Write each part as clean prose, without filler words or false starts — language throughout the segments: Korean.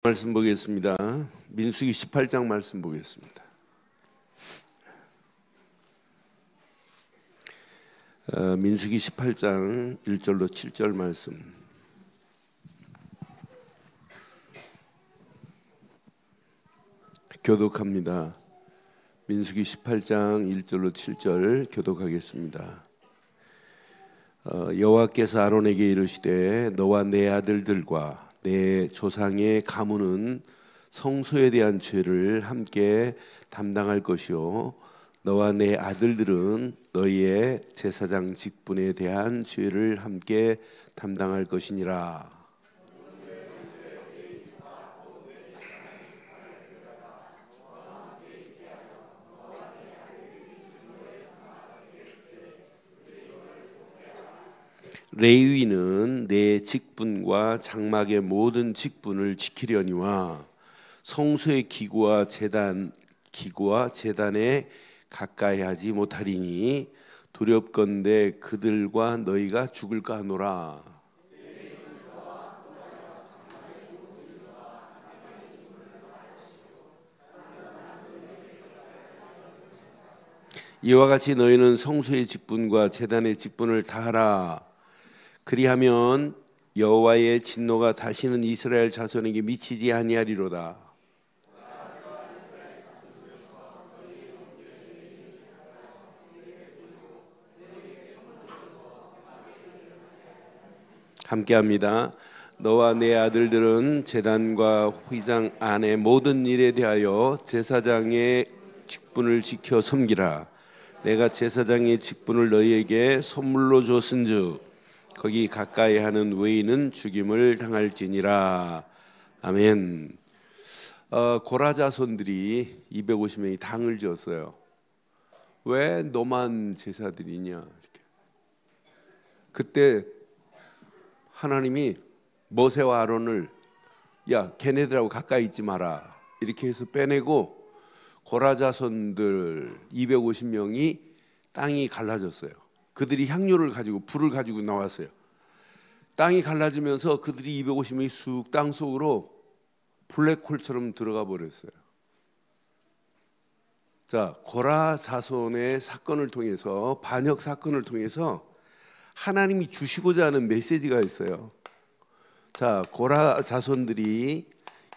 말씀 보겠습니다. 민수기 18장 말씀 보겠습니다. 민수기 18장 1절로 7절 말씀. 교독합니다. 민수기 18장 1절로 7절 교독하겠습니다. 여호와께서 아론에게 이르시되 너와 내 아들들과 내 조상의 가문은 성소에 대한 죄를 함께 담당할 것이요 너와 내 아들들은 너희의 제사장 직분에 대한 죄를 함께 담당할 것이니라. 레위는 내 직분과 장막의 모든 직분을 지키려니와 성소의 기구와 제단에 가까이 하지 못하리니 두렵건대 그들과 너희가 죽을까 하노라. 이와 같이 너희는 성소의 직분과 제단의 직분을 다하라. 그리하면 여호와의 진노가 다시는 이스라엘 자손에게 미치지 아니하리로다. 함께합니다. 너와 내 아들들은 제단과 휘장 안의 모든 일에 대하여 제사장의 직분을 지켜 섬기라. 내가 제사장의 직분을 너희에게 선물로 줬은즉 거기 가까이 하는 외인은 죽임을 당할지니라. 아멘. 고라 자손들이 250명이 당을 지었어요. 왜 너만 제사드리냐 이렇게. 그때 하나님이 모세와 아론을 야 걔네들하고 가까이 있지 마라 이렇게 해서 빼내고 고라 자손들 250명이 땅이 갈라졌어요. 그들이 향료를 가지고 불을 가지고 나왔어요. 땅이 갈라지면서 그들이 250명이 쑥 땅 속으로 블랙홀처럼 들어가 버렸어요. 자, 고라 자손의 사건을 통해서 반역 사건을 통해서 하나님이 주시고자 하는 메시지가 있어요. 자, 고라 자손들이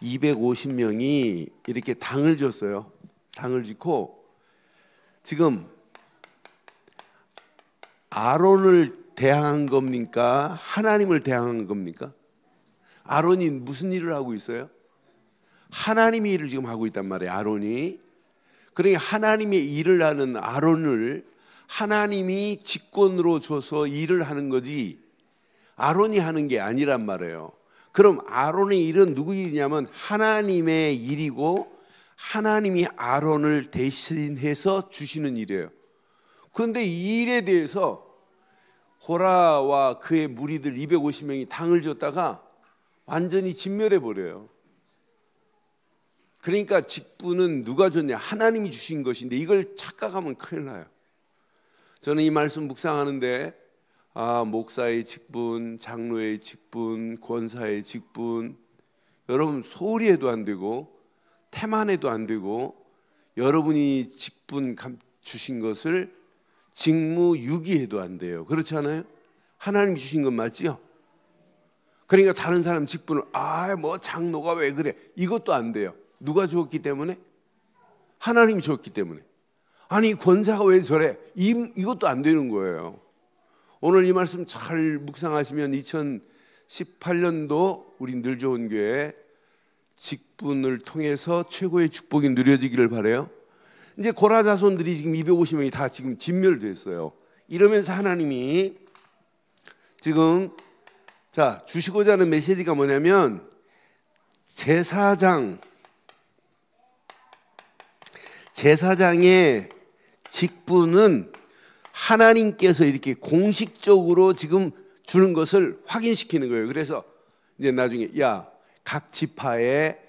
250명이 이렇게 당을 졌어요. 당을 짓고 지금 아론을 대항한 겁니까? 하나님을 대항한 겁니까? 아론이 무슨 일을 하고 있어요? 하나님의 일을 지금 하고 있단 말이에요. 아론이. 그러니까 하나님의 일을 하는 아론을 하나님이 직권으로 줘서 일을 하는 거지 아론이 하는 게 아니란 말이에요. 그럼 아론의 일은 누구 일이냐면 하나님의 일이고 하나님이 아론을 대신해서 주시는 일이에요. 그런데 이 일에 대해서 고라와 그의 무리들 250명이 당을 졌다가 완전히 진멸해 버려요. 그러니까 직분은 누가 줬냐? 하나님이 주신 것인데 이걸 착각하면 큰일 나요. 저는 이 말씀 묵상하는데 목사의 직분, 장로의 직분, 권사의 직분 여러분 소홀히 해도 안 되고 태만해도 안 되고 여러분이 직분 주신 것을 직무유기해도 안 돼요. 그렇지 않아요? 하나님이 주신 건 맞지요? 그러니까 다른 사람 직분을 뭐 장로가 왜 그래? 이것도 안 돼요. 누가 주었기 때문에? 하나님이 주었기 때문에. 아니 권사가 왜 저래? 이것도 안 되는 거예요. 오늘 이 말씀 잘 묵상하시면 2018년도 우리 늘 좋은 교회 직분을 통해서 최고의 축복이 누려지기를 바라요. 이제 고라 자손들이 지금 250명이 다 지금 진멸됐어요. 이러면서 하나님이 지금 주시고자 하는 메시지가 뭐냐면 제사장의 직분은 하나님께서 이렇게 공식적으로 지금 주는 것을 확인시키는 거예요. 그래서 이제 나중에 각 지파의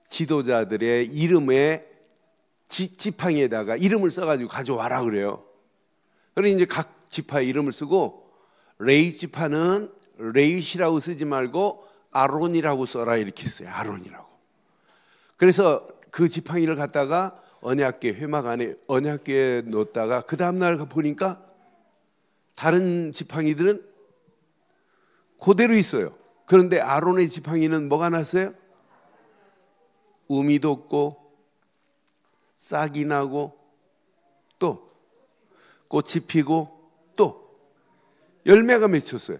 지도자들의 이름에 지팡이에다가 이름을 써가지고 가져와라 그래요. 그래서 이제 각 지파의 이름을 쓰고 레위 지파는 레위시라고 쓰지 말고 아론이라고 써라 이렇게 써요. 아론이라고. 그래서 그 지팡이를 갖다가 언약궤 회막 안에 언약궤에 넣었다가 그 다음날 보니까 다른 지팡이들은 그대로 있어요. 그런데 아론의 지팡이는 뭐가 났어요? 우미 돋고 싹이 나고 또 꽃이 피고 또 열매가 맺혔어요.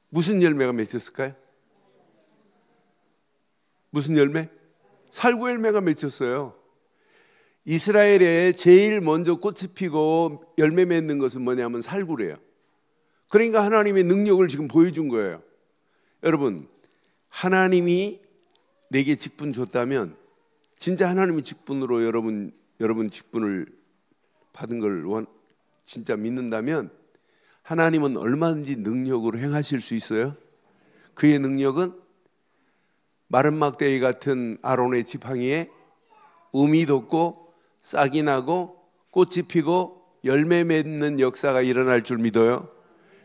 무슨 열매가 맺혔을까요? 무슨 열매? 살구 열매가 맺혔어요. 이스라엘에 제일 먼저 꽃이 피고 열매 맺는 것은 뭐냐면 살구래요. 그러니까 하나님의 능력을 지금 보여준 거예요. 여러분, 하나님이 내게 직분 줬다면 진짜 하나님의 직분으로 여러분 직분을 받은 걸 진짜 믿는다면 하나님은 얼마든지 능력으로 행하실 수 있어요. 그의 능력은 마른 막대기 같은 아론의 지팡이에 음이 돋고 싹이 나고 꽃이 피고 열매 맺는 역사가 일어날 줄 믿어요.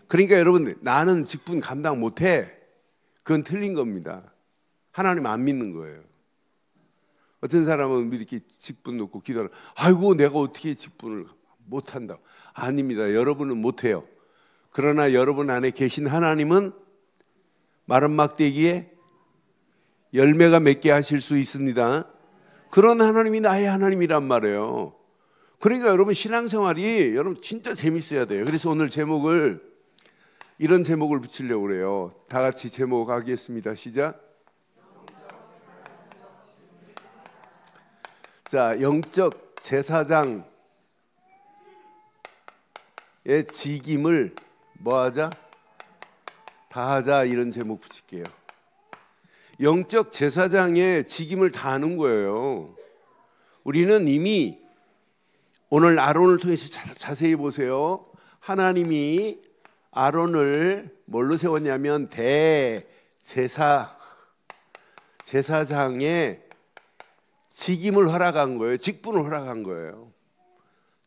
그러니까 여러분, 나는 직분 감당 못해, 그건 틀린 겁니다. 하나님 안 믿는 거예요. 어떤 사람은 이렇게 직분 놓고 기도하는, 아이고 내가 어떻게 직분을 못한다고. 아닙니다. 여러분은 못해요. 그러나 여러분 안에 계신 하나님은 마른 막대기에 열매가 맺게 하실 수 있습니다. 그런 하나님이 나의 하나님이란 말이에요. 그러니까 여러분 신앙생활이 여러분 진짜 재밌어야 돼요. 그래서 오늘 이런 제목을 붙이려고 그래요. 다 같이 제목 하겠습니다. 시작. 자, 영적 제사장의 직임을 뭐하자? 다하자, 이런 제목 붙일게요. 영적 제사장의 직임을 다하는 거예요. 우리는 이미 오늘 아론을 통해서 자세히 보세요. 하나님이 아론을 뭘로 세웠냐면 제사장의 직임을 허락한 거예요. 직분을 허락한 거예요.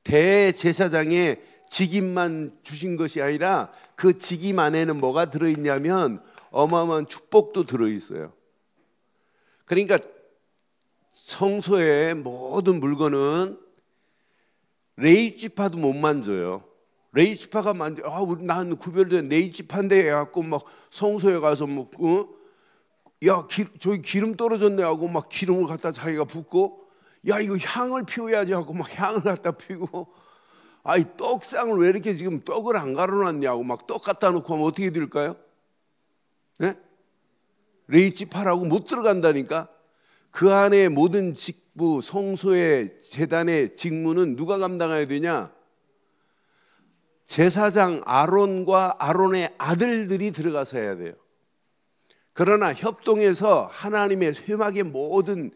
대제사장의 직임만 주신 것이 아니라 그 직임 안에는 뭐가 들어있냐면 어마어마한 축복도 들어있어요. 그러니까 성소의 모든 물건은 레위지파도 못 만져요. 레위지파가 난 구별된 레위지파인데 해갖고 막 성소에 가서 저기 기름 떨어졌네 하고 막 기름을 갖다 자기가 붓고, 야 이거 향을 피워야지 하고 막 향을 갖다 피우고, 아이 떡상을 왜 이렇게 지금 떡을 안 가려놨냐고 막 떡 갖다 놓고 하면 어떻게 될까요? 네? 레위지파라고 못 들어간다니까. 그 안에 모든 직부, 성소의 제단의 직무는 누가 감당해야 되냐? 제사장 아론과 아론의 아들들이 들어가서 해야 돼요. 그러나 협동해서 하나님의 회막의 모든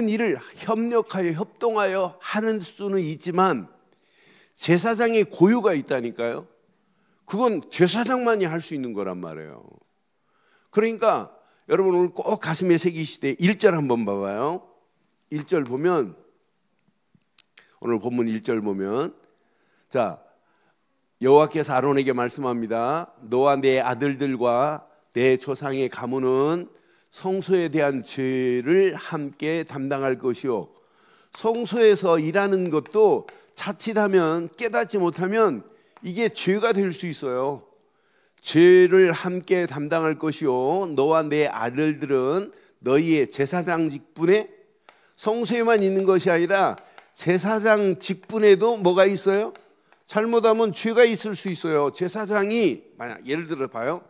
일을 협력하여 협동하여 하는 수는 있지만 제사장의 고유가 있다니까요. 그건 제사장만이 할 수 있는 거란 말이에요. 그러니까 여러분 오늘 꼭 가슴에 새기시되 1절 한번 봐봐요. 1절 보면, 오늘 본문 1절 보면, 자, 여호와께서 아론에게 말씀합니다. 너와 내 아들들과 내 조상의 가문은 성소에 대한 죄를 함께 담당할 것이요, 성소에서 일하는 것도 자칫하면 깨닫지 못하면 이게 죄가 될 수 있어요. 죄를 함께 담당할 것이요, 너와 내 아들들은 너희의 제사장 직분에 성소에만 있는 것이 아니라 제사장 직분에도 뭐가 있어요? 잘못하면 죄가 있을 수 있어요. 제사장이 만약 예를 들어 봐요.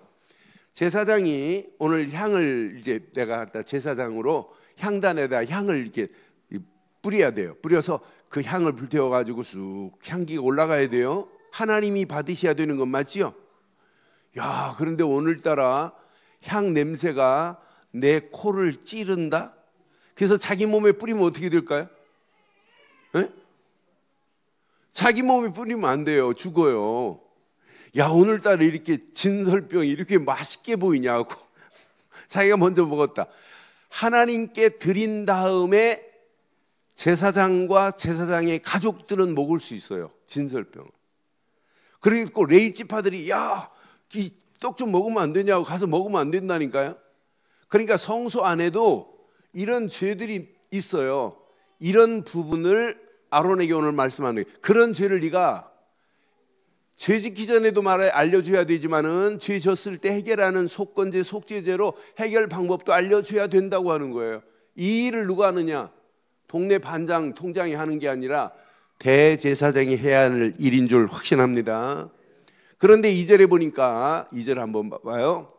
제사장이 오늘 향을 이제 내가 갖다 제사장으로 향단에다 향을 이렇게 뿌려야 돼요. 뿌려서 그 향을 불태워 가지고 쑥 향기가 올라가야 돼요. 하나님이 받으셔야 되는 건 맞지요? 야, 그런데 오늘따라 향 냄새가 내 코를 찌른다? 그래서 자기 몸에 뿌리면 어떻게 될까요? 에? 자기 몸에 뿌리면 안 돼요. 죽어요. 야, 오늘따라 이렇게 진설병이 이렇게 맛있게 보이냐고. 자기가 먼저 먹었다. 하나님께 드린 다음에 제사장과 제사장의 가족들은 먹을 수 있어요. 진설병. 그리고 레위지파들이 야, 이 떡 좀 먹으면 안 되냐고 가서 먹으면 안 된다니까요. 그러니까 성소 안에도 이런 죄들이 있어요. 이런 부분을 아론에게 오늘 말씀하는 거예요. 그런 죄를 네가 죄 짓기 전에도 알려줘야 되지만은 죄 졌을 때 해결하는 속건제, 속죄제로 해결 방법도 알려줘야 된다고 하는 거예요. 이 일을 누가 하느냐? 동네 반장, 통장이 하는 게 아니라 대제사장이 해야 할 일인 줄 확신합니다. 그런데 2절에 보니까 2절 한번 봐봐요.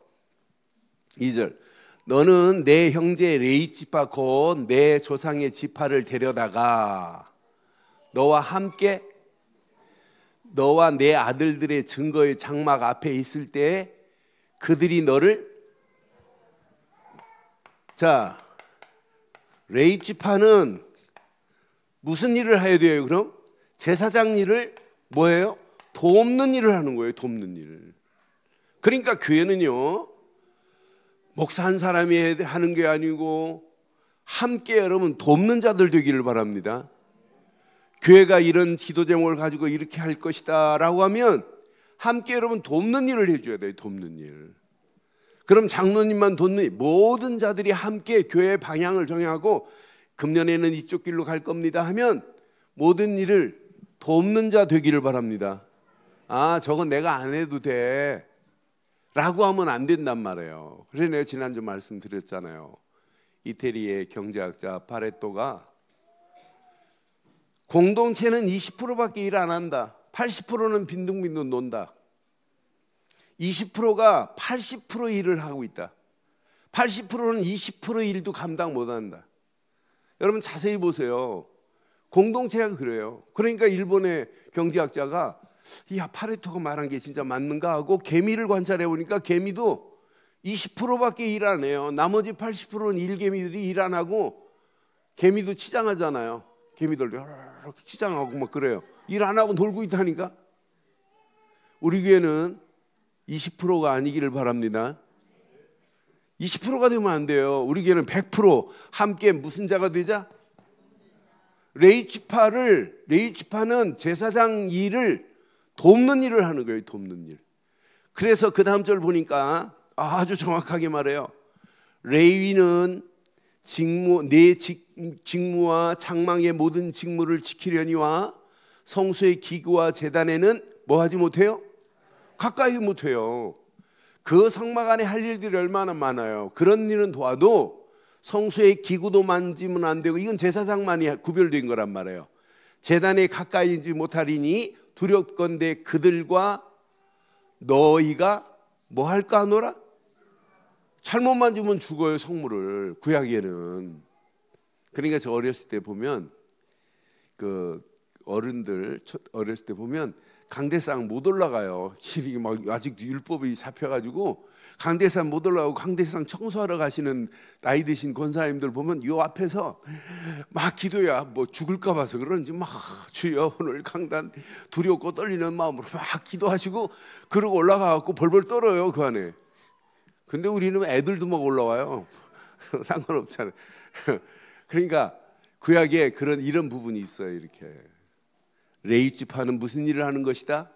2절, 너는 내 형제 레이지파 곧 내 조상의 지파를 데려다가 너와 함께 너와 내 아들들의 증거의 장막 앞에 있을 때 그들이 너를, 자, 레이지파는 무슨 일을 해야 돼요? 그럼 제사장 일을 뭐예요? 돕는 일을 하는 거예요. 돕는 일을. 그러니까 교회는요, 목사 한 사람이 하는 게 아니고 함께 여러분 돕는 자들 되기를 바랍니다. 교회가 이런 기도 제목을 가지고 이렇게 할 것이다 라고 하면 함께 여러분 돕는 일을 해줘야 돼요. 돕는 일. 그럼 장로님만 돕는 일, 모든 자들이 함께 교회의 방향을 정하고 금년에는 이쪽 길로 갈 겁니다 하면 모든 일을 돕는 자 되기를 바랍니다. 아, 저건 내가 안 해도 돼 라고 하면 안 된단 말이에요. 그래서 내가 지난주 말씀드렸잖아요. 이태리의 경제학자 파레토가 공동체는 20%밖에 일 안 한다. 80%는 빈둥빈둥 논다. 20%가 80% 일을 하고 있다. 80%는 20% 일도 감당 못한다. 여러분 자세히 보세요. 공동체가 그래요. 그러니까 일본의 경제학자가 야, 파레토가 말한 게 진짜 맞는가 하고 개미를 관찰해 보니까 개미도 20%밖에 일 안 해요. 나머지 80%는 일개미들이 일 안 하고 개미도 치장하잖아요. 개미들도 이렇게 치장하고 막 그래요. 일 안 하고 놀고 있다니까. 우리 교회는 20%가 아니기를 바랍니다. 20%가 되면 안 돼요. 우리 교회는 100% 함께 무슨 자가 되자? 레이지파는 제사장 일을 돕는 일을 하는 거예요. 돕는 일. 그래서 그 다음 절 보니까 아주 정확하게 말해요. 레위는 내 직무와 장막의 모든 직무를 지키려니와 성소의 기구와 제단에는 뭐 하지 못해요? 가까이 못해요. 그 성막 안에 할 일들이 얼마나 많아요. 그런 일은 도와도 성소의 기구도 만지면 안 되고 이건 제사장만이 구별된 거란 말이에요. 제단에 가까이 있지 못하리니 두렵건대 그들과 너희가 뭐 할까 하노라? 잘못 만지면 죽어요. 성물을. 구약에는. 그러니까 저 어렸을 때 보면 그 어른들 어렸을 때 보면 강대상 못 올라가요. 길이 막 아직도 율법이 잡혀가지고 강대상 못 올라가고 강대상 청소하러 가시는 나이 드신 권사님들 보면 요 앞에서 막 기도야 뭐 죽을까 봐서 그런지 막 주여 오늘 강단 두렵고 떨리는 마음으로 막 기도하시고 그러고 올라가갖고 벌벌 떨어요 그 안에. 근데 우리는 애들도 막 올라와요. 상관없잖아요. 그러니까 구약에 이런 부분이 있어요. 이렇게 레위지파는 무슨 일을 하는 것이다?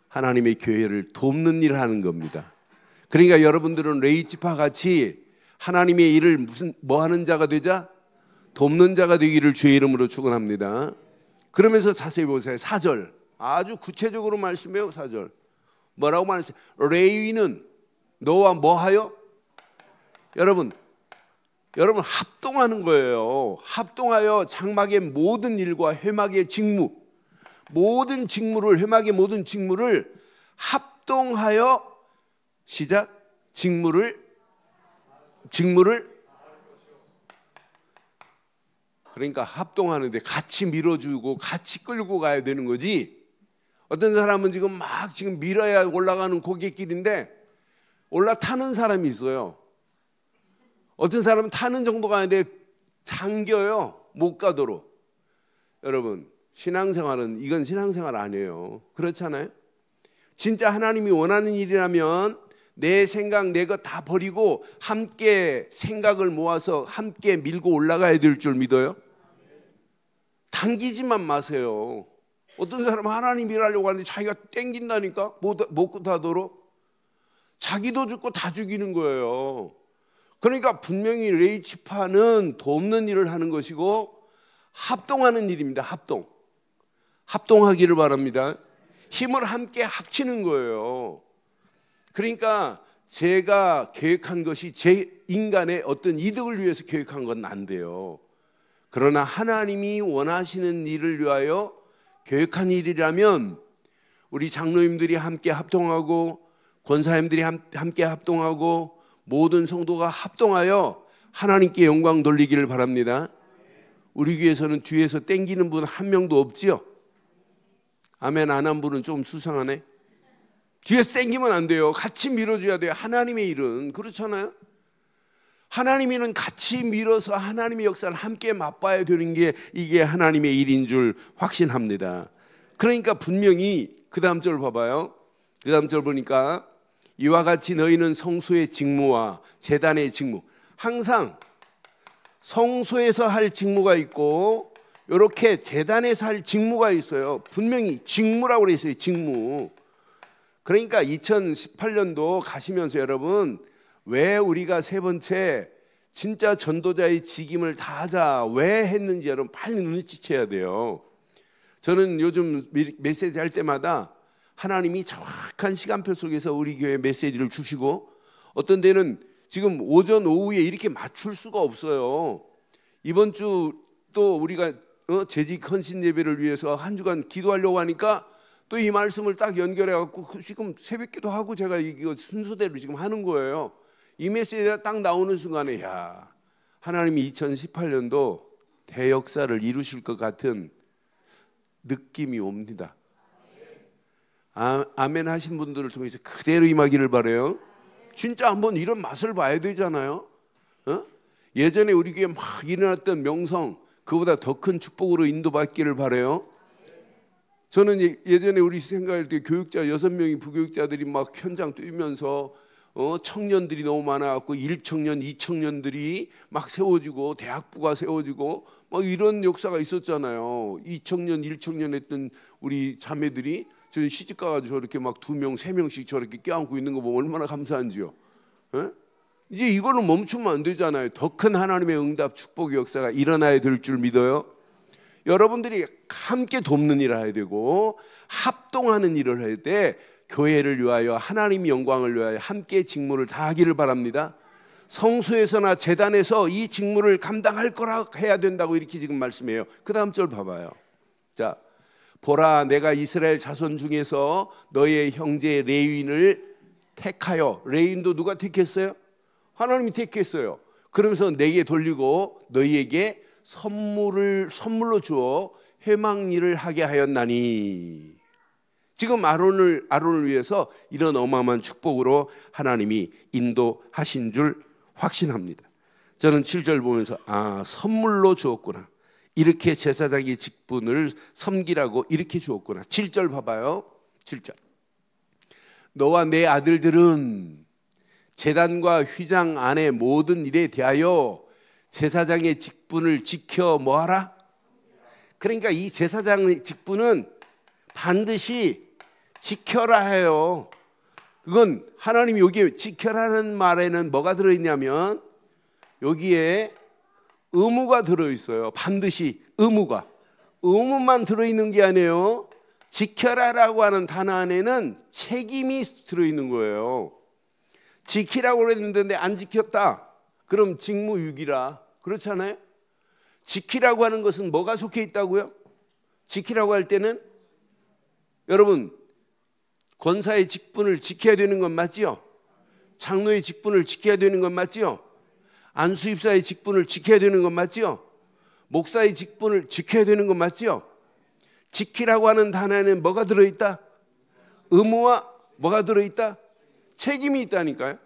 하나님의 교회를 돕는 일을 하는 겁니다. 그러니까 여러분들은 레위지파 같이 하나님의 일을 뭐 하는 자가 되자? 돕는 자가 되기를 주의 이름으로 축원합니다. 그러면서 자세히 보세요. 4절 아주 구체적으로 말씀해요. 4절 뭐라고 말했어요? 레위는 너와 뭐하여? 여러분 합동하는 거예요. 합동하여 장막의 모든 일과 회막의 직무, 모든 직무를 회막의 모든 직무를 합동하여 시작 직무를 그러니까 합동하는데 같이 밀어주고 같이 끌고 가야 되는 거지. 어떤 사람은 지금 밀어야 올라가는 고갯길인데 올라타는 사람이 있어요. 어떤 사람은 타는 정도가 아닌데 당겨요. 못 가도록. 여러분 신앙생활은 이건 신앙생활 아니에요. 그렇잖아요. 진짜 하나님이 원하는 일이라면 내 생각 내 것 다 버리고 함께 생각을 모아서 함께 밀고 올라가야 될 줄 믿어요. 당기지만 마세요. 어떤 사람은 하나님 일하려고 하는데 자기가 땡긴다니까 못 하도록. 자기도 죽고 다 죽이는 거예요. 그러니까 분명히 레이치파는 돕는 일을 하는 것이고 합동하는 일입니다. 합동하기를 바랍니다. 힘을 함께 합치는 거예요. 그러니까 제가 계획한 것이 제 인간의 어떤 이득을 위해서 계획한 건 안 돼요. 그러나 하나님이 원하시는 일을 위하여 계획한 일이라면 우리 장로님들이 함께 합동하고 권사님들이 함께 합동하고 모든 성도가 합동하여 하나님께 영광 돌리기를 바랍니다. 우리 교회에서는 뒤에서 땡기는 분 한 명도 없지요? 아멘 안 한 분은 좀 수상하네. 뒤에서 땡기면 안 돼요. 같이 밀어줘야 돼요. 하나님의 일은 그렇잖아요. 하나님의 일은 같이 밀어서 하나님의 역사를 함께 맛봐야 되는 게 이게 하나님의 일인 줄 확신합니다. 그러니까 분명히 그 다음 절 봐봐요. 그 다음 절 보니까 이와 같이 너희는 성소의 직무와 제단의 직무, 항상 성소에서 할 직무가 있고 이렇게 제단에서 할 직무가 있어요. 분명히 직무라고 그래 있어요. 직무. 그러니까 2018년도 가시면서 여러분 왜 우리가 세 번째 진짜 전도자의 직임을 다하자 왜 했는지 여러분 빨리 눈치채야 돼요. 저는 요즘 메시지 할 때마다 하나님이 정확한 시간표 속에서 우리 교회 메시지를 주시고 어떤 데는 지금 오전 오후에 이렇게 맞출 수가 없어요. 이번 주 또 우리가 재직 헌신 예배를 위해서 한 주간 기도하려고 하니까 또 이 말씀을 딱 연결해 갖고 지금 새벽기도 하고 제가 이거 순서대로 지금 하는 거예요. 이 메시지가 딱 나오는 순간에 야 하나님이 2018년도 대역사를 이루실 것 같은 느낌이 옵니다. 아멘 하신 분들을 통해서 그대로 임하기를 바라요. 진짜 한번 이런 맛을 봐야 되잖아요. 예전에 우리 교회에 막 일어났던 명성 그보다 더 큰 축복으로 인도받기를 바라요. 저는 예전에 우리 생각할 때 교육자 6명이 부교육자들이 막 현장 뛰면서 청년들이 너무 많아갖고 1청년, 2청년들이 막 세워지고 대학부가 세워지고 막 이런 역사가 있었잖아요. 2청년, 1청년 했던 우리 자매들이 저 시집 가가지고 저렇게 막 2명, 3명씩 저렇게 껴안고 있는 거 보면 얼마나 감사한지요. 이제 이거는 멈추면 안 되잖아요. 더 큰 하나님의 응답 축복의 역사가 일어나야 될 줄 믿어요. 여러분들이 함께 돕는 일을 해야 되고 합동하는 일을 할 때 교회를 위하여 하나님의 영광을 위하여 함께 직무를 다하기를 바랍니다. 성소에서나 제단에서 이 직무를 감당할 거라 해야 된다고 이렇게 지금 말씀해요. 그 다음 절 봐봐요. 자, 보라 내가 이스라엘 자손 중에서 너의 형제 레위인을 택하여, 레위인도 누가 택했어요? 하나님이 택했어요. 그러면서 내게 돌리고 너희에게 선물로 주어 회망일을 하게 하였나니. 지금 아론을 위해서 이런 어마어마한 축복으로 하나님이 인도하신 줄 확신합니다. 저는 7절 보면서 선물로 주었구나. 이렇게 제사장의 직분을 섬기라고 이렇게 주었구나. 7절 봐봐요. 7절. 너와 내 아들들은 제단과 휘장 안의 모든 일에 대하여 제사장의 직분을 지켜 뭐하라? 그러니까 이 제사장의 직분은 반드시 지켜라 해요. 그건 하나님이 여기에 지켜라는 말에는 뭐가 들어있냐면 여기에 의무가 들어있어요. 반드시 의무만 들어있는 게 아니에요. 지켜라라고 하는 단어 안에는 책임이 들어있는 거예요. 지키라고 그랬는데 안 지켰다. 그럼 직무유기라. 그렇잖아요. 지키라고 하는 것은 뭐가 속해 있다고요? 지키라고 할 때는 여러분 권사의 직분을 지켜야 되는 건 맞지요? 장로의 직분을 지켜야 되는 건 맞지요? 안수입사의 직분을 지켜야 되는 건 맞지요? 목사의 직분을 지켜야 되는 건 맞지요? 지키라고 하는 단어에는 뭐가 들어있다? 의무와 뭐가 들어있다? 책임이 있다니까요.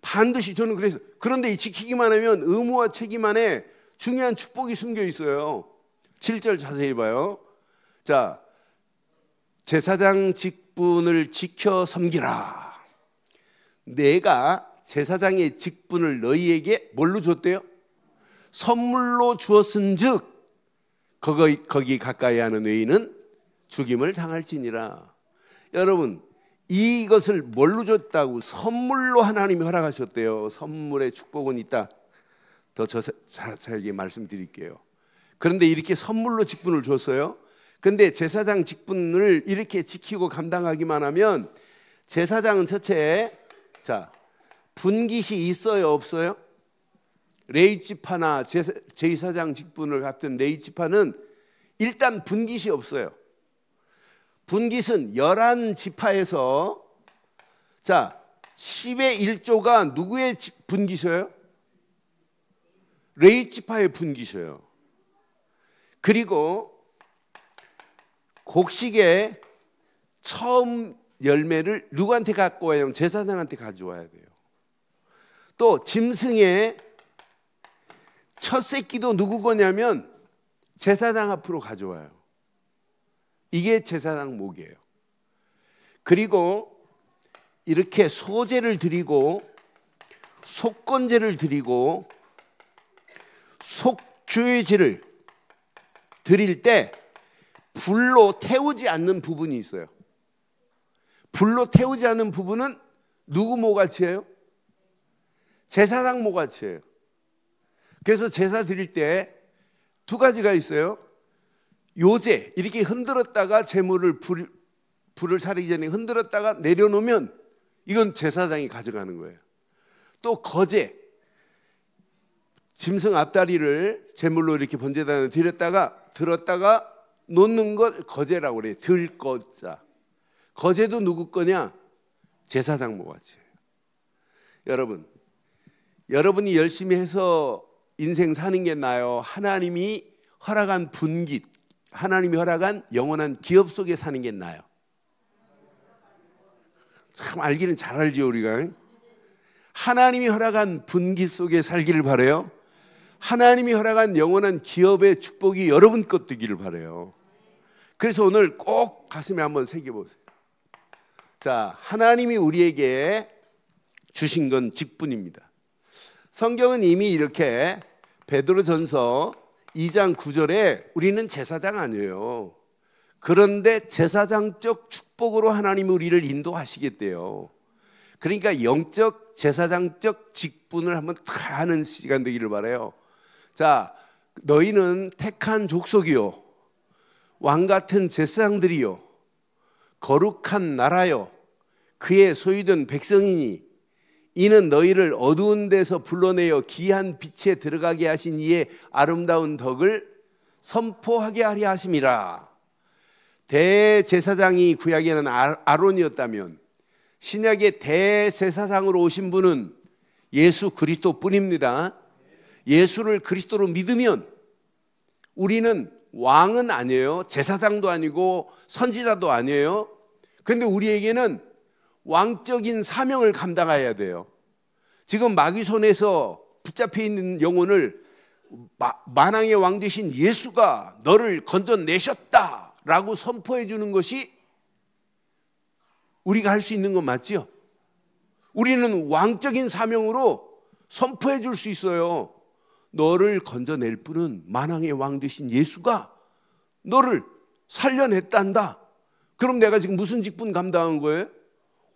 반드시 저는 그래서 그런데 이 지키기만 하면 의무와 책임 안에 중요한 축복이 숨겨 있어요. 7절 자세히 봐요. 자, 제사장 직분을 지켜 섬기라. 내가 제사장의 직분을 너희에게 뭘로 줬대요? 선물로 주었은즉 거기 가까이 하는 의인은 죽임을 당할지니라. 여러분 이것을 뭘로 줬다고? 선물로 하나님이 허락하셨대요. 선물의 축복은 있다. 더 자세하게 말씀드릴게요. 그런데 이렇게 선물로 직분을 줬어요. 근데 제사장 직분을 이렇게 지키고 감당하기만 하면 제사장은 첫째, 자, 분깃이 있어요, 없어요? 레위지파나 제사장 직분을 갖던 레위지파는 일단 분깃이 없어요. 분깃은 11지파에서 자, 10의 1조가 누구의 분깃이에요? 레위지파의 분깃이에요. 그리고 곡식의 처음 열매를 누구한테 갖고 와요? 제사장한테 가져와야 돼요. 또 짐승의 첫 새끼도 누구 거냐면 제사장 앞으로 가져와요. 이게 제사장 목이에요. 그리고 이렇게 소제를 드리고 속건제를 드리고 속죄제를 드릴 때 불로 태우지 않는 부분이 있어요. 불로 태우지 않는 부분은 누구 모같이예요? 제사장 모같이예요. 그래서 제사 드릴 때 두 가지가 있어요. 요제, 이렇게 흔들었다가 제물을 불을 사리기 전에 흔들었다가 내려놓으면 이건 제사장이 가져가는 거예요. 또 거제, 짐승 앞다리를 제물로 이렇게 번제단에 들었다가 놓는 것 거제라고 그래요. 들거자. 거제도 누구 거냐? 제사장 모같이예요. 여러분이 열심히 해서 인생 사는 게 나아요? 하나님이 허락한 분깃, 하나님이 허락한 영원한 기업 속에 사는 게 나아요? 참 알기는 잘 알죠, 우리가. 하나님이 허락한 분깃 속에 살기를 바라요. 하나님이 허락한 영원한 기업의 축복이 여러분 것 되기를 바라요. 그래서 오늘 꼭 가슴에 한번 새겨보세요. 자, 하나님이 우리에게 주신 건 직분입니다. 성경은 이미 이렇게 베드로전서 2장 9절에 우리는 제사장 아니에요. 그런데 제사장적 축복으로 하나님이 우리를 인도하시겠대요. 그러니까 영적 제사장적 직분을 한번 다 하는 시간 되기를 바라요. 자, 너희는 택한 족속이요, 왕 같은 제사장들이요, 거룩한 나라요, 그의 소유된 백성이니 이는 너희를 어두운 데서 불러내어 귀한 빛에 들어가게 하신 이의 아름다운 덕을 선포하게 하려 하심이라. 대제사장이 구약에는 아론이었다면 신약의 대제사장으로 오신 분은 예수 그리스도뿐입니다. 예수를 그리스도로 믿으면 우리는 왕은 아니에요. 제사장도 아니고 선지자도 아니에요. 그런데 우리에게는 왕적인 사명을 감당해야 돼요. 지금 마귀 손에서 붙잡혀 있는 영혼을 만왕의 왕 되신 예수가 너를 건져내셨다라고 선포해 주는 것이 우리가 할 수 있는 건 맞죠? 우리는 왕적인 사명으로 선포해 줄 수 있어요. 너를 건져낼 분은 만왕의 왕 되신 예수가 너를 살려냈단다. 그럼 내가 지금 무슨 직분 감당한 거예요?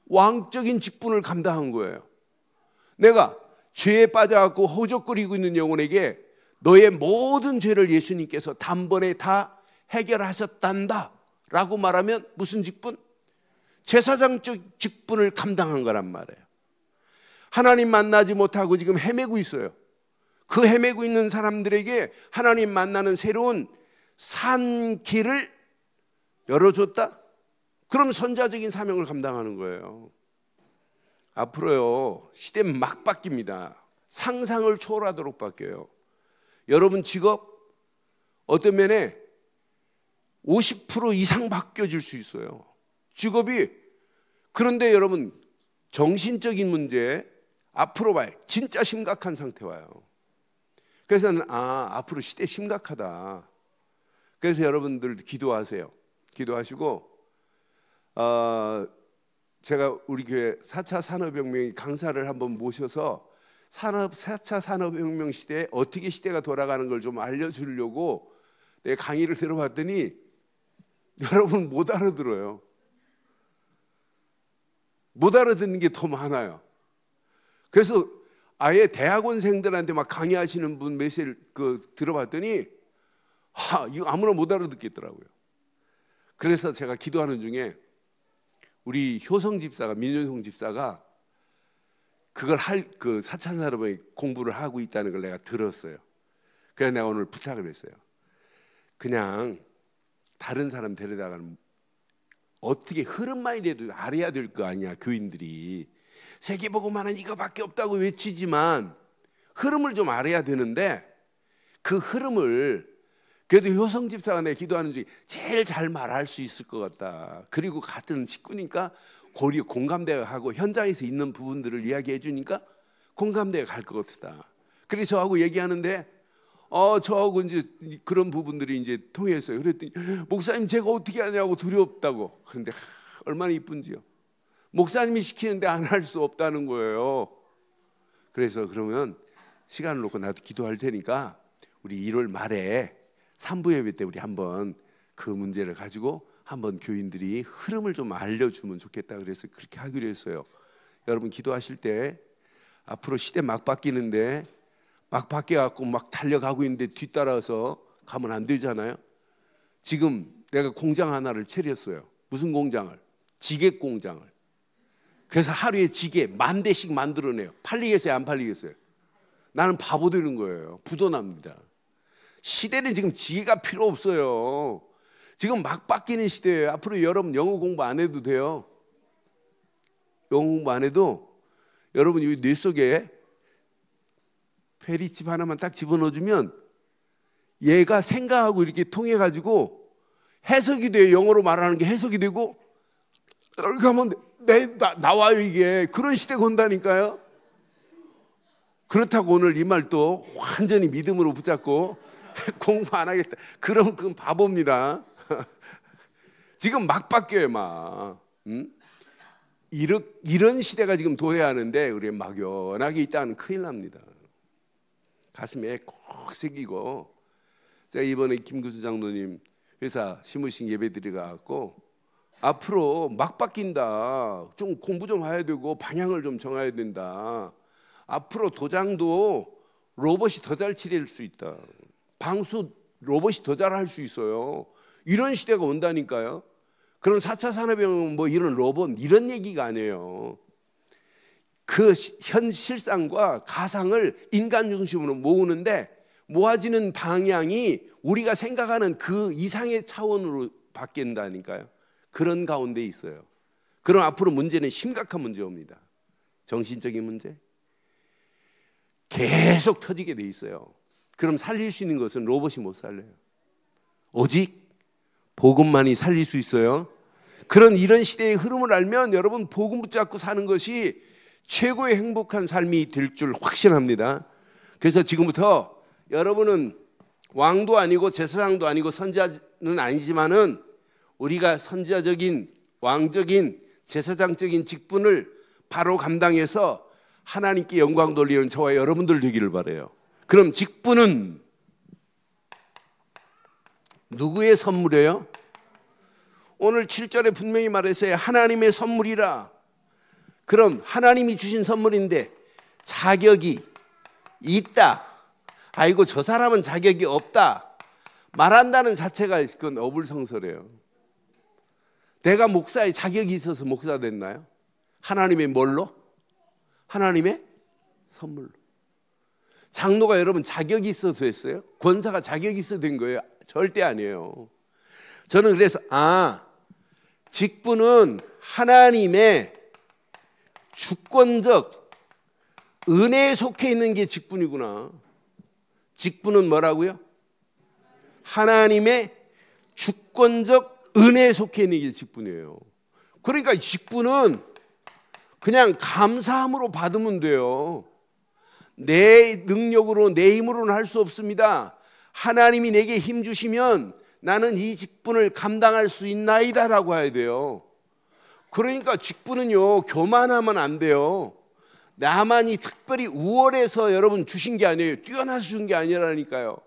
왕적인 직분을 감당한 거예요. 내가 죄에 빠져갖고 허우적거리고 있는 영혼에게 너의 모든 죄를 예수님께서 단번에 다 해결하셨단다 라고 말하면 무슨 직분? 제사장적 직분을 감당한 거란 말이에요. 하나님 만나지 못하고 지금 헤매고 있어요. 그 헤매고 있는 사람들에게 하나님 만나는 새로운 산 길을 열어줬다? 그럼 선자적인 사명을 감당하는 거예요. 앞으로요, 시대는 막 바뀝니다. 상상을 초월하도록 바뀌어요. 여러분 직업 어떤 면에 50% 이상 바뀌어질 수 있어요. 직업이. 그런데 여러분 정신적인 문제 앞으로 봐요. 진짜 심각한 상태 와요. 그래서 앞으로 시대 심각하다. 그래서 여러분들 기도하세요. 기도하시고 제가 우리 교회 4차 산업혁명 강사를 한번 모셔서 4차 산업혁명 시대에 어떻게 시대가 돌아가는 걸 좀 알려주려고 내가 강의를 들어봤더니 여러분 못 알아들어요. 못 알아듣는 게 더 많아요. 그래서 아예 대학원생들한테 막 강의하시는 분 메시지를 들어봤더니 이거 아무나 못 알아듣겠더라고요. 그래서 제가 기도하는 중에 우리 효성 집사가, 민윤성 집사가 그걸 사찬사람의 공부를 하고 있다는 걸 내가 들었어요. 그래서 내가 오늘 부탁을 했어요. 그냥 다른 사람 데려다가는 어떻게 흐름만이라도 알아야 될 거 아니야. 교인들이 세계복음화는 이거밖에 없다고 외치지만 흐름을 좀 알아야 되는데, 그 흐름을 그래도 효성 집사가 내 기도하는 중에 제일 잘 말할 수 있을 것 같다. 그리고 같은 식구니까 공감대가 하고 현장에서 있는 부분들을 이야기해 주니까 공감대가 갈 것 같다. 그래서 저하고 얘기하는데 저하고 이제 그런 부분들이 이제 통했어요. 그랬더니 목사님 제가 어떻게 하냐고 두렵다고. 그런데 얼마나 이쁜지요. 목사님이 시키는데 안 할 수 없다는 거예요. 그래서 그러면 시간을 놓고 나도 기도할 테니까 우리 1월 말에 3부 예배 때 우리 한번 그 문제를 가지고 한번 교인들이 흐름을 좀 알려주면 좋겠다. 그래서 그렇게 하기로 했어요. 여러분 기도하실 때 앞으로 시대 막 바뀌는데 막 바뀌어갖고 막 달려가고 있는데 뒤따라서 가면 안 되잖아요. 지금 내가 공장 하나를 차렸어요. 무슨 공장을? 지게 공장을. 그래서 하루에 지게 10,000대씩 만들어내요. 팔리겠어요? 안 팔리겠어요? 나는 바보 되는 거예요. 부도납니다. 시대는 지금 지혜가 필요 없어요. 지금 막 바뀌는 시대예요. 앞으로 여러분 영어 공부 안 해도 돼요. 영어 공부 안 해도 여러분 이 뇌 속에 페리칩 하나만 딱 집어넣어주면 얘가 생각하고 이렇게 통해가지고 해석이 돼요. 영어로 말하는 게 해석이 되고 이렇게 하면 나와요. 이게 그런 시대가 온다니까요. 그렇다고 오늘 이 말도 완전히 믿음으로 붙잡고 공부 안 하겠다. 그럼 그건 바보입니다. 지금 막 바뀌어요. 막 이런 시대가 지금 도래하는데 우리 막연하게 있다는 큰일 납니다. 가슴에 꼭 새기고, 제가 이번에 김구수 장로님 회사 시무식 예배 드려가지고 앞으로 막 바뀐다. 좀 공부 좀 해야 되고 방향을 좀 정해야 된다. 앞으로 도장도 로봇이 더 잘 칠할 수 있다. 방수 로봇이 더 잘 할 수 있어요. 이런 시대가 온다니까요. 그럼 4차 산업혁명 뭐 이런 로봇 이런 얘기가 아니에요. 그 현실상과 가상을 인간 중심으로 모으는데 모아지는 방향이 우리가 생각하는 그 이상의 차원으로 바뀐다니까요. 그런 가운데 있어요. 그럼 앞으로 문제는 심각한 문제입니다. 정신적인 문제 계속 터지게 돼 있어요. 그럼 살릴 수 있는 것은 로봇이 못 살려요. 오직 복음만이 살릴 수 있어요. 그런 이런 시대의 흐름을 알면 여러분 복음 붙잡고 사는 것이 최고의 행복한 삶이 될 줄 확신합니다. 그래서 지금부터 여러분은 왕도 아니고 제사장도 아니고 선지자는 아니지만은 우리가 선지자적인 왕적인 제사장적인 직분을 바로 감당해서 하나님께 영광 돌리는 저와 여러분들 되기를 바라요. 그럼 직분은 누구의 선물이에요? 오늘 7절에 분명히 말했어요. 하나님의 선물이라. 그럼 하나님이 주신 선물인데 자격이 있다. 아이고 저 사람은 자격이 없다. 말한다는 자체가 그건 어불성설이에요. 내가 목사의 자격이 있어서 목사 됐나요? 하나님의 뭘로? 하나님의 선물로. 장로가 여러분 자격이 있어서 됐어요? 권사가 자격이 있어서 된 거예요? 절대 아니에요. 저는 그래서 직분은 하나님의 주권적 은혜에 속해 있는 게 직분이구나. 직분은 뭐라고요? 하나님의 주권적 은혜에 속해 있는 게 직분이에요. 그러니까 직분은 그냥 감사함으로 받으면 돼요. 내 능력으로 내 힘으로는 할 수 없습니다. 하나님이 내게 힘 주시면 나는 이 직분을 감당할 수 있나이다 라고 해야 돼요. 그러니까 직분은요 교만하면 안 돼요. 나만이 특별히 우월해서 여러분 주신 게 아니에요. 뛰어나서 준 게 아니라니까요.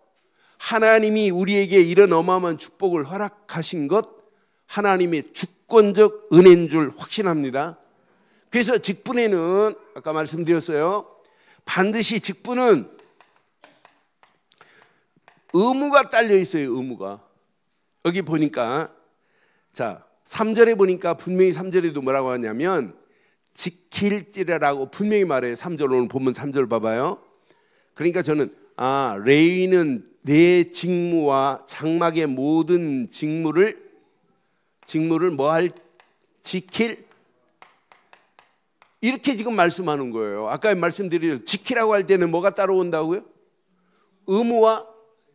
하나님이 우리에게 이런 어마어마한 축복을 허락하신 것 하나님의 주권적 은혜인 줄 확신합니다. 그래서 직분에는 아까 말씀드렸어요. 반드시 직분은 의무가 딸려 있어요. 의무가. 여기 보니까 자 3절에 보니까 분명히 3절에도 뭐라고 하냐면 지킬지라라고 분명히 말해요. 3절 오늘 본문 3절 봐봐요. 그러니까 저는 레위는 내 직무와 장막의 모든 직무를 뭐할 지킬 이렇게 지금 말씀하는 거예요. 아까 말씀드렸죠. 지키라고 할 때는 뭐가 따라온다고요? 의무와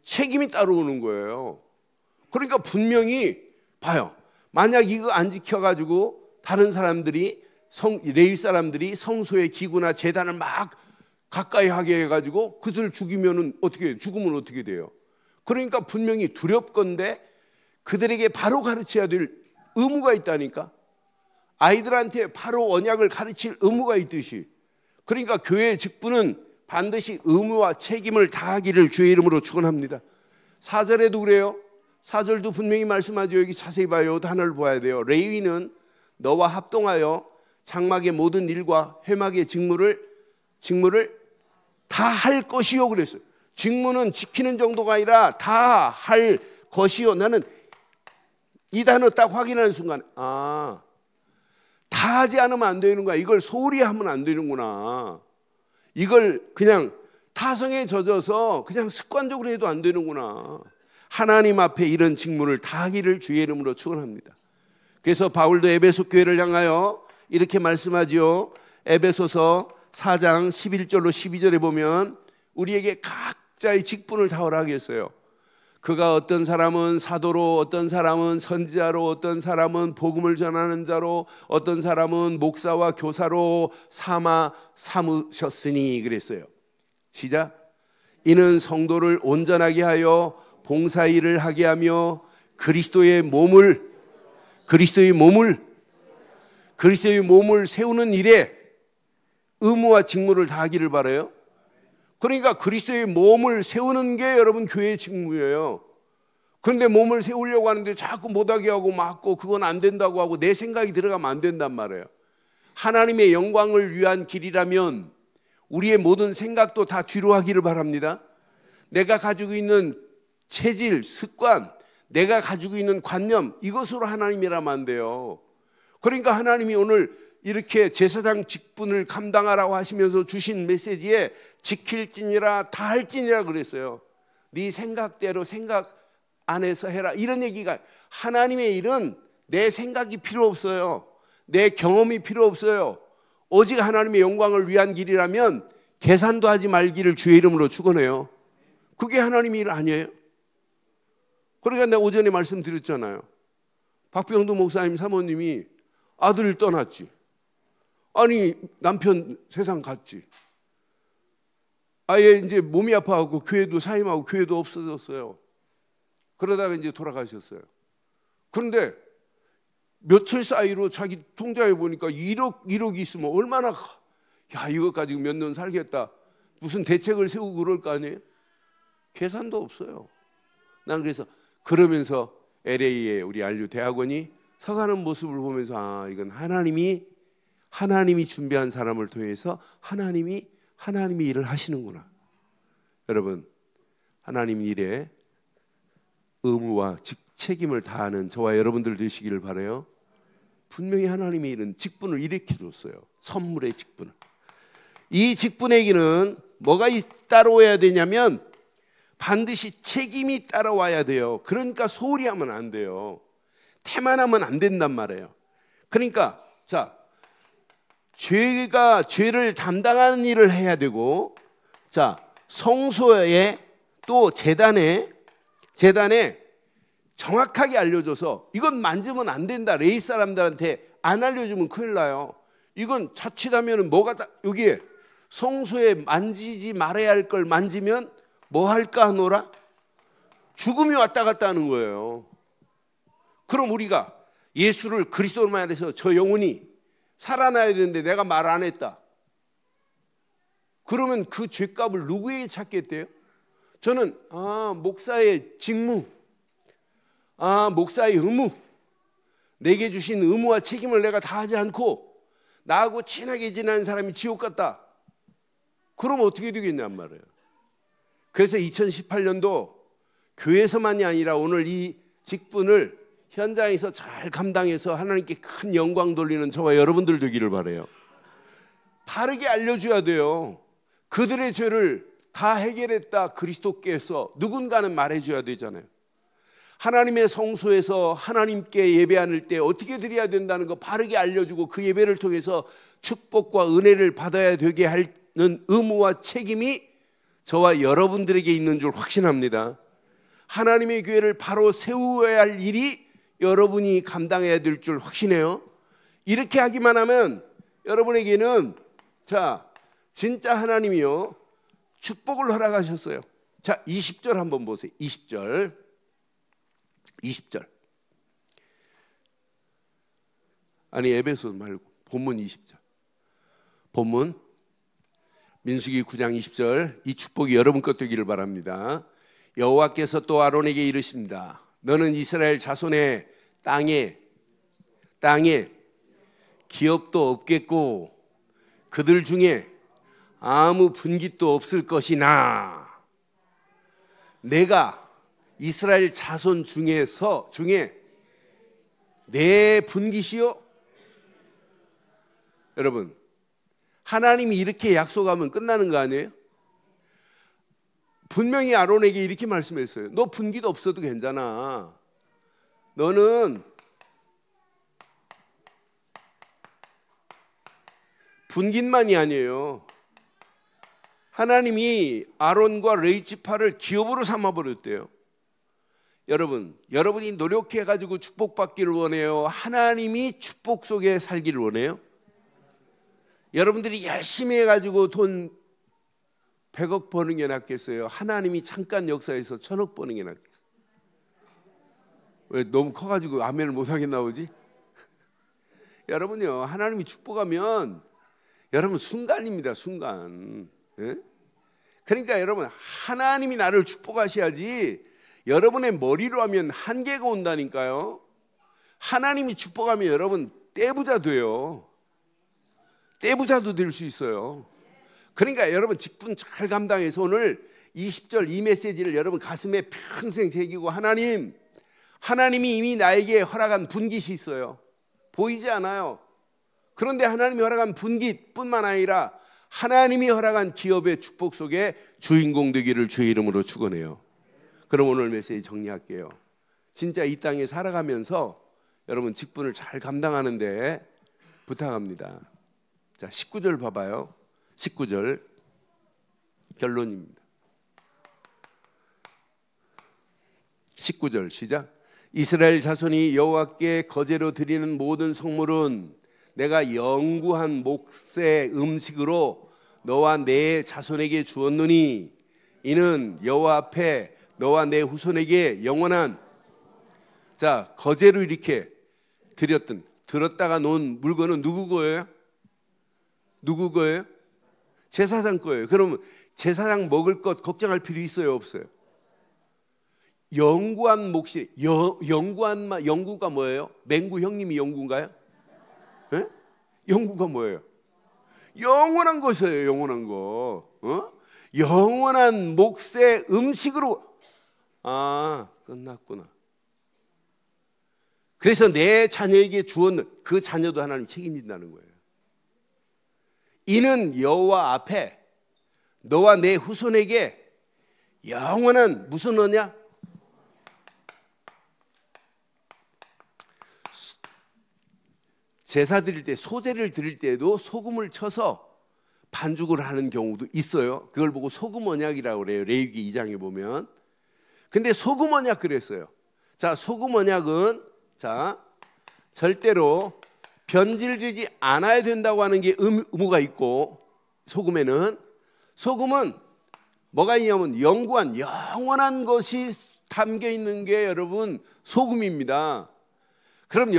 책임이 따라오는 거예요. 그러니까 분명히 봐요. 만약 이거 안 지켜가지고 다른 사람들이 레위 사람들이 성소의 기구나 제단을 막 가까이 하게 해가지고 그들을 죽이면은 어떻게 죽으면 어떻게 돼요? 그러니까 분명히 두렵건대 그들에게 바로 가르쳐야 될 의무가 있다니까. 아이들한테 바로 언약을 가르칠 의무가 있듯이. 그러니까 교회의 직분은 반드시 의무와 책임을 다하기를 주의 이름으로 축원합니다. 4절에도 그래요. 4절도 분명히 말씀하죠. 여기 자세히 봐요. 단어를 봐야 돼요. 레위는 너와 합동하여 장막의 모든 일과 회막의 직무를 다 할 것이요 그랬어요. 직무는 지키는 정도가 아니라 다 할 것이요. 나는 이 단어 딱 확인하는 순간 다 하지 않으면 안 되는 거야. 이걸 소홀히 하면 안 되는구나. 이걸 그냥 타성에 젖어서 그냥 습관적으로 해도 안 되는구나. 하나님 앞에 이런 직무를 다 하기를 주의 이름으로 축원합니다. 그래서 바울도 에베소 교회를 향하여 이렇게 말씀하죠. 에베소서 4장 11절로 12절에 보면 우리에게 각자의 직분을 다하라 하겠어요. 그가 어떤 사람은 사도로, 어떤 사람은 선지자로, 어떤 사람은 복음을 전하는 자로, 어떤 사람은 목사와 교사로 삼으셨으니 그랬어요. 시작. 이는 성도를 온전하게 하여 봉사일을 하게 하며 그리스도의 몸을 세우는 일에 의무와 직무를 다하기를 바라요. 그러니까 그리스도의 몸을 세우는 게 여러분 교회의 직무예요. 그런데 몸을 세우려고 하는데 자꾸 못하게 하고 막고 그건 안 된다고 하고 내 생각이 들어가면 안 된단 말이에요. 하나님의 영광을 위한 길이라면 우리의 모든 생각도 다 뒤로 하기를 바랍니다. 내가 가지고 있는 체질, 습관, 내가 가지고 있는 관념 이것으로 하나님이라면 안 돼요. 그러니까 하나님이 오늘 이렇게 제사장 직분을 감당하라고 하시면서 주신 메시지에 지킬지니라 다 할지니라 그랬어요. 네 생각대로 생각 안에서 해라 이런 얘기가. 하나님의 일은 내 생각이 필요 없어요. 내 경험이 필요 없어요. 오직 하나님의 영광을 위한 길이라면 계산도 하지 말기를 주의 이름으로 축원해요. 그게 하나님의 일 아니에요? 그러니까 내가 오전에 말씀드렸잖아요. 박병도 목사님 사모님이 아들을 떠났지. 아니 남편 세상 갔지. 아예 이제 몸이 아파하고 교회도 사임하고 교회도 없어졌어요. 그러다가 이제 돌아가셨어요. 그런데 며칠 사이로 자기 통장에 보니까 1억이 있으면 얼마나 이것 가지고 몇 년 살겠다. 무슨 대책을 세우고 그럴 거 아니에요? 계산도 없어요. 난 그래서 그러면서 LA에 우리 안류 대학원이 서가는 모습을 보면서 이건 하나님이 준비한 사람을 통해서 하나님이 일을 하시는구나. 여러분 하나님 일에 의무와 책임을 다하는 저와 여러분들 되시기를 바라요. 분명히 하나님의 일은 직분을 이렇게 줬어요. 선물의 직분을. 이 직분에게는 뭐가 따라와야 되냐면 반드시 책임이 따라와야 돼요. 그러니까 소홀히 하면 안 돼요. 태만하면 안 된단 말이에요. 그러니까 죄를 담당하는 일을 해야 되고 성소에 또 제단에 정확하게 알려줘서 이건 만지면 안 된다. 레위 사람들한테 안 알려주면 큰일 나요. 이건 자칫하면 여기에 성소에 만지지 말아야 할 걸 만지면 뭐 할까 하노라? 죽음이 왔다 갔다 하는 거예요. 그럼 우리가 예수를 그리스도로만 해서 저 영혼이 살아나야 되는데 내가 말 안 했다. 그러면 그 죄값을 누구에게 찾겠대요? 저는 목사의 직무, 목사의 의무, 내게 주신 의무와 책임을 내가 다하지 않고 나하고 친하게 지내는 사람이 지옥 같다. 그럼 어떻게 되겠냔 말이에요. 그래서 2018년도 교회에서만이 아니라 오늘 이 직분을 현장에서 잘 감당해서 하나님께 큰 영광 돌리는 저와 여러분들 되기를 바라요. 바르게 알려줘야 돼요. 그들의 죄를 다 해결했다 그리스도께서 누군가는 말해줘야 되잖아요. 하나님의 성소에서 하나님께 예배하는 때 어떻게 드려야 된다는 거 바르게 알려주고 그 예배를 통해서 축복과 은혜를 받아야 되게 하는 의무와 책임이 저와 여러분들에게 있는 줄 확신합니다. 하나님의 교회를 바로 세워야 할 일이 여러분이 감당해야 될 줄 확신해요. 이렇게 하기만 하면 여러분에게는 진짜 하나님이요 축복을 허락하셨어요. 자, 20절 한번 보세요. 20절. 아니, 에베소 말고 본문 20절. 본문 민수기 9장 20절. 이 축복이 여러분 것 되기를 바랍니다. 여호와께서 또 아론에게 이르십니다. 너는 이스라엘 자손의 땅에 기업도 없겠고 그들 중에 아무 분깃도 없을 것이나 내가 이스라엘 자손 중에 내 분깃이요. 여러분, 하나님이 이렇게 약속하면 끝나는 거 아니에요? 분명히 아론에게 이렇게 말씀했어요. 너 분깃 없어도 괜찮아. 너는 분깃만이 아니에요. 하나님이 아론과 레위 지파를 기업으로 삼아버렸대요. 여러분이 노력해가지고 축복받기를 원해요? 하나님이 축복 속에 살기를 원해요? 여러분들이 열심히 해가지고 돈 100억 버는 게 낫겠어요? 하나님이 잠깐 역사에서 1000억 버는 게 낫겠어요? 왜 너무 커가지고 아멘을 못하게 나오지? 여러분요, 하나님이 축복하면 여러분 순간입니다. 순간. 예? 그러니까 여러분, 하나님이 나를 축복하셔야지 여러분의 머리로 하면 한계가 온다니까요. 하나님이 축복하면 여러분 떼부자 돼요. 떼부자도 될 수 있어요. 그러니까 여러분 직분 잘 감당해서 오늘 20절 이 메시지를 여러분 가슴에 평생 새기고 하나님이 이미 나에게 허락한 분깃이 있어요. 보이지 않아요. 그런데 하나님이 허락한 분깃뿐만 아니라 하나님이 허락한 기업의 축복 속에 주인공 되기를 주의 이름으로 축원해요. 그럼 오늘 메시지 정리할게요. 진짜 이 땅에 살아가면서 여러분 직분을 잘 감당하는데 부탁합니다. 자, 19절 봐봐요. 19절 결론입니다. 19절 시작. 이스라엘 자손이 여호와께 거제로 드리는 모든 성물은 내가 영구한 몫의 음식으로 너와 내 자손에게 주었노니 이는 여호와 앞에 너와 내 후손에게 영원한 거제로 이렇게 들었다가 놓은 물건은 누구 거예요? 누구 거예요? 제사장 거예요. 그러면 제사장 먹을 것 걱정할 필요 있어요, 없어요? 영구한 몫이 영구가 뭐예요? 맹구 형님이 영구인가요? 예? 영구가 뭐예요? 영원한 것이에요. 영원한 거. 영원한 몫의 음식으로. 끝났구나. 그래서 내 자녀에게 주었는 그 자녀도 하나님 책임진다는 거예요. 이는 여호와 앞에 너와 내 후손에게 영원한 무슨 언약? 제사 드릴 때, 소제를 드릴 때도 소금을 쳐서 반죽을 하는 경우도 있어요. 그걸 보고 소금 언약이라고 그래요. 레위기 2장에 보면. 근데 소금 언약 그랬어요. 자, 소금 언약은 절대로 변질되지 않아야 된다고 하는 게 의무가 있고, 소금은 뭐가 있냐면 영원한 것이 담겨 있는 게 여러분 소금입니다. 그럼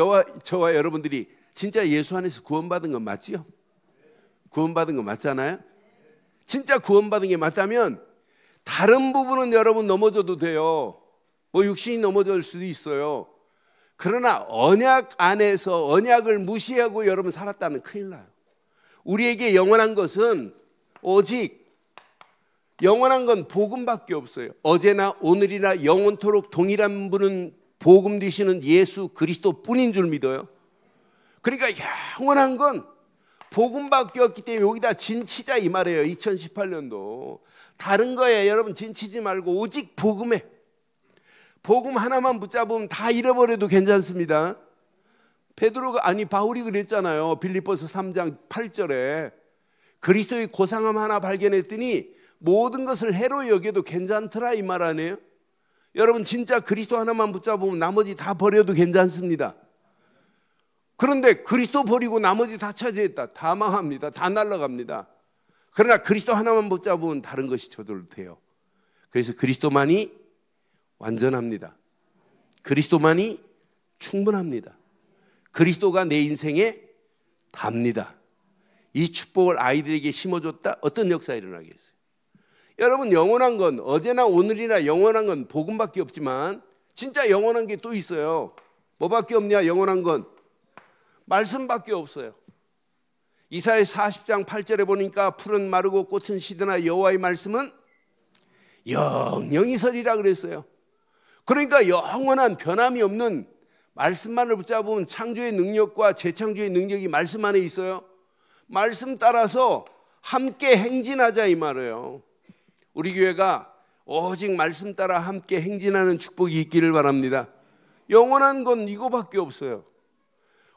저와 여러분들이 진짜 예수 안에서 구원받은 건 맞지요? 구원받은 건 맞잖아요? 진짜 구원받은 게 맞다면 다른 부분은 여러분 넘어져도 돼요. 뭐 육신이 넘어질 수도 있어요. 그러나 언약 안에서 언약을 무시하고 여러분 살았다면 큰일 나요. 우리에게 영원한 것은 오직 영원한 건 복음밖에 없어요. 어제나 오늘이나 영원토록 동일한 분은 복음 되시는 예수 그리스도 뿐인 줄 믿어요. 그러니까 영원한 건 복음밖에 없기 때문에 여기다 진치자 이 말이에요. 2018년도 다른 거에 여러분 진치지 말고 오직 복음에, 복음 하나만 붙잡으면 다 잃어버려도 괜찮습니다. 바울이 그랬잖아요. 빌립보서 3장 8절에 그리스도의 고상함 하나 발견했더니 모든 것을 해로 여겨도 괜찮더라 이 말 아니에요? 여러분 진짜 그리스도 하나만 붙잡으면 나머지 다 버려도 괜찮습니다. 그런데 그리스도 버리고 나머지 다 차지했다. 다 망합니다. 다 날아갑니다. 그러나 그리스도 하나만 붙잡으면 다른 것이 저절로 돼요. 그래서 그리스도만이 완전합니다. 그리스도만이 충분합니다. 그리스도가 내 인생의 답니다. 이 축복을 아이들에게 심어줬다. 어떤 역사가 일어나겠어요? 여러분 영원한 건 어제나 오늘이나 영원한 건 복음밖에 없지만 진짜 영원한 게 또 있어요. 뭐밖에 없냐? 영원한 건 말씀밖에 없어요. 이사야 40장 8절에 보니까 풀은 마르고 꽃은 시드나 여호와의 말씀은 영영이 서리라 그랬어요. 그러니까 영원한 변함이 없는 말씀만을 붙잡으면 창조의 능력과 재창조의 능력이 말씀 안에 있어요. 말씀 따라서 함께 행진하자 이 말이에요. 우리 교회가 오직 말씀 따라 함께 행진하는 축복이 있기를 바랍니다. 영원한 건 이거밖에 없어요.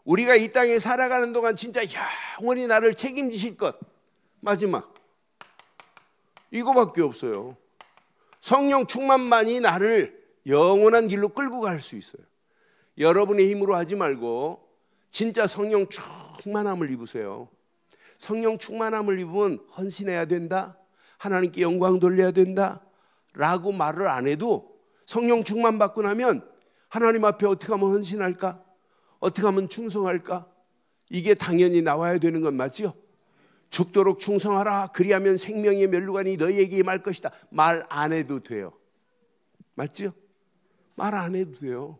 우리가 이 땅에 살아가는 동안 진짜 영원히 나를 책임지실 것 마지막 이거밖에 없어요. 성령 충만만이 나를 영원한 길로 끌고 갈 수 있어요. 여러분의 힘으로 하지 말고 진짜 성령 충만함을 입으세요. 성령 충만함을 입으면 헌신해야 된다, 하나님께 영광 돌려야 된다 라고 말을 안 해도 성령 충만 받고 나면 하나님 앞에 어떻게 하면 헌신할까? 어떻게 하면 충성할까? 이게 당연히 나와야 되는 건 맞죠? 죽도록 충성하라. 그리하면 생명의 멸류관이 너희에게 임할 것이다. 말 안 해도 돼요. 맞죠? 말 안 해도 돼요.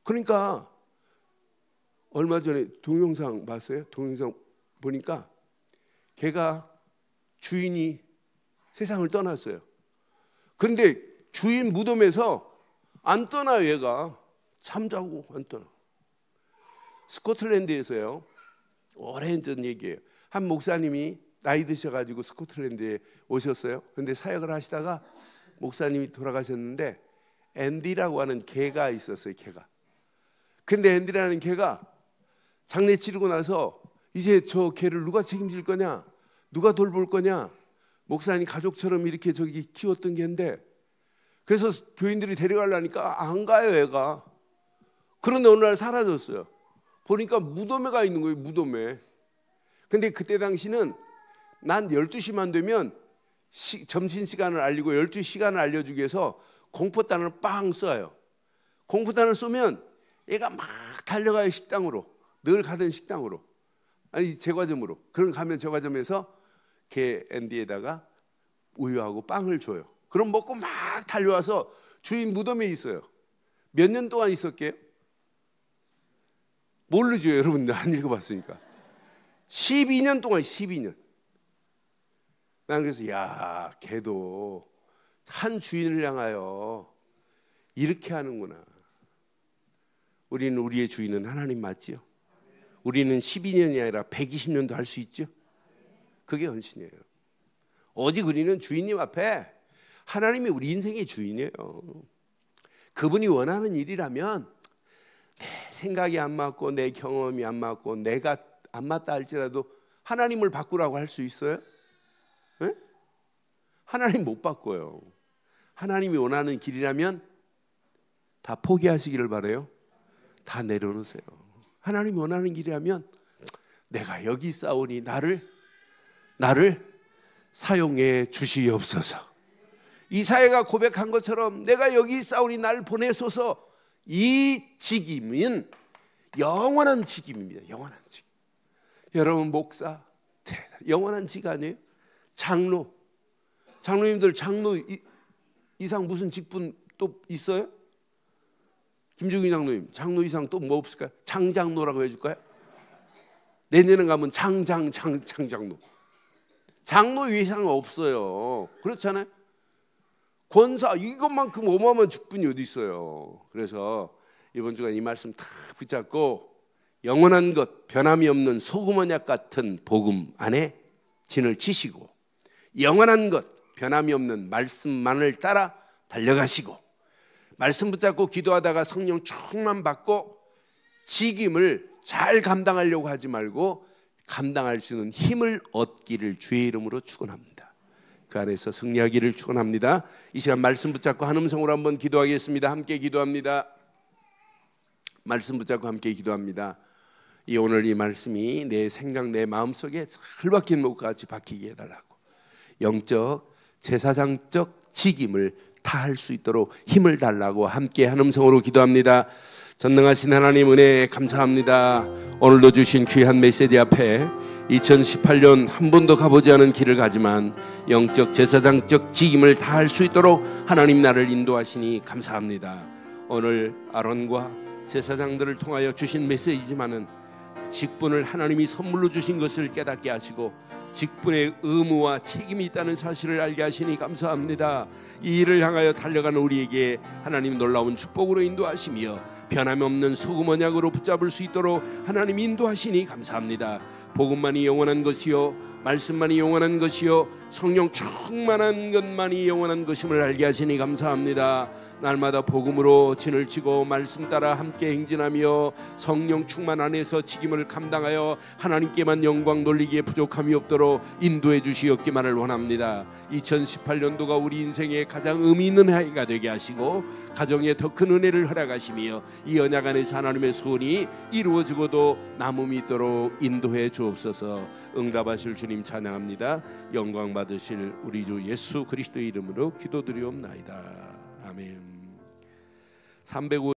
그러니까 얼마 전에 동영상 봤어요? 동영상 보니까 걔가 주인이 세상을 떠났어요. 그런데 주인 무덤에서 안 떠나요. 얘가 잠자고 안 떠나. 스코틀랜드에서요. 오래전 얘기예요. 한 목사님이 나이 드셔가지고 스코틀랜드에 오셨어요. 그런데 사역을 하시다가 목사님이 돌아가셨는데 앤디라고 하는 개가 있었어요. 개가. 근데 앤디라는 개가 장례 치르고 나서 이제 저 개를 누가 책임질 거냐? 누가 돌볼 거냐? 목사님 가족처럼 이렇게 저기 키웠던 개인데 그래서 교인들이 데려가려니까 안 가요. 애가. 그런데 어느 날 사라졌어요. 보니까 무덤에 가 있는 거예요. 무덤에. 근데 그때 당시는 난 12시만 되면 점심시간을 알리고 12시간을 알려주기 위해서 공포탄을 빵 쏴요. 공포탄을 쏘면 얘가 막 달려가요. 식당으로. 늘 가던 식당으로. 아니 제과점으로. 그럼 가면 제과점에서 개 앤디에다가 우유하고 빵을 줘요. 그럼 먹고 막 달려와서 주인 무덤에 있어요. 몇 년 동안 있었게요? 모르죠. 여러분들 안 읽어봤으니까. 12년 동안 12년. 난 그래서 야 걔도 한 주인을 향하여 이렇게 하는구나. 우리는 우리의 주인은 하나님 맞지요? 우리는 12년이 아니라 120년도 할 수 있죠? 그게 헌신이에요. 오직 우리는 주인님 앞에 하나님이 우리 인생의 주인이에요. 그분이 원하는 일이라면 내 생각이 안 맞고 내 경험이 안 맞고 내가 안 맞다 할지라도 하나님을 바꾸라고 할 수 있어요? 네? 하나님 못 바꿔요. 하나님이 원하는 길이라면 다 포기하시기를 바라요. 다 내려놓으세요. 하나님이 원하는 길이라면 내가 여기 있사오니 나를 사용해 주시옵소서. 이사야가 고백한 것처럼 내가 여기 있사오니 나를 보내소서. 이 직임은 영원한 직임입니다. 영원한 직임. 여러분 목사 영원한 직 아니에요? 장로님들 장로 이상 무슨 직분 또 있어요? 김종인 장로님 장로 이상 또 뭐 없을까요? 장장로라고 해줄까요? 내년에 가면 장장노. 장로 이상 없어요. 그렇잖아요. 권사 이것만큼 어마어마한 직분이 어디 있어요. 그래서 이번 주간 이 말씀 다 붙잡고 영원한 것, 변함이 없는 소금 언약 같은 복음 안에 진을 치시고, 영원한 것, 변함이 없는 말씀만을 따라 달려가시고, 말씀 붙잡고 기도하다가 성령 충만 받고 직임을 잘 감당하려고 하지 말고 감당할 수 있는 힘을 얻기를 주의 이름으로 축원합니다. 그 안에서 승리하기를 축원합니다. 이 시간 말씀 붙잡고 한 음성으로 한번 기도하겠습니다. 함께 기도합니다. 말씀 붙잡고 함께 기도합니다. 오늘 이 말씀이 내 생각, 내 마음속에 잘 박힌 목같이 박히게 해달라고, 영적, 제사장적 직임을 다 할 수 있도록 힘을 달라고 함께 한 음성으로 기도합니다. 전능하신 하나님 은혜 감사합니다. 오늘도 주신 귀한 메시지 앞에 2018년 한 번도 가보지 않은 길을 가지만 영적, 제사장적 직임을 다 할 수 있도록 하나님 나를 인도하시니 감사합니다. 오늘 아론과 제사장들을 통하여 주신 메시지지만은 직분을 하나님이 선물로 주신 것을 깨닫게 하시고 직분의 의무와 책임이 있다는 사실을 알게 하시니 감사합니다. 이 일을 향하여 달려가는 우리에게 하나님 놀라운 축복으로 인도하시며 변함이 없는 소금 언약으로 붙잡을 수 있도록 하나님 인도하시니 감사합니다. 복음만이 영원한 것이요, 말씀만이 영원한 것이요, 성령 충만한 것만이 영원한 것임을 알게 하시니 감사합니다. 날마다 복음으로 진을 치고 말씀 따라 함께 행진하며 성령 충만 안에서 직임을 감당하여 하나님께만 영광 돌리기에 부족함이 없도록 인도해 주시옵기만을 원합니다. 2018년도가 우리 인생의 가장 의미 있는 해가 되게 하시고 가정에 더 큰 은혜를 허락하시며 이 언약 안에서 하나님의 소원이 이루어지고도 남음이 있도록 인도해 주옵소서. 응답하실 주님 찬양합니다. 영광 받으실 우리 주 예수 그리스도의 이름으로 기도드리옵나이다. 아멘. 305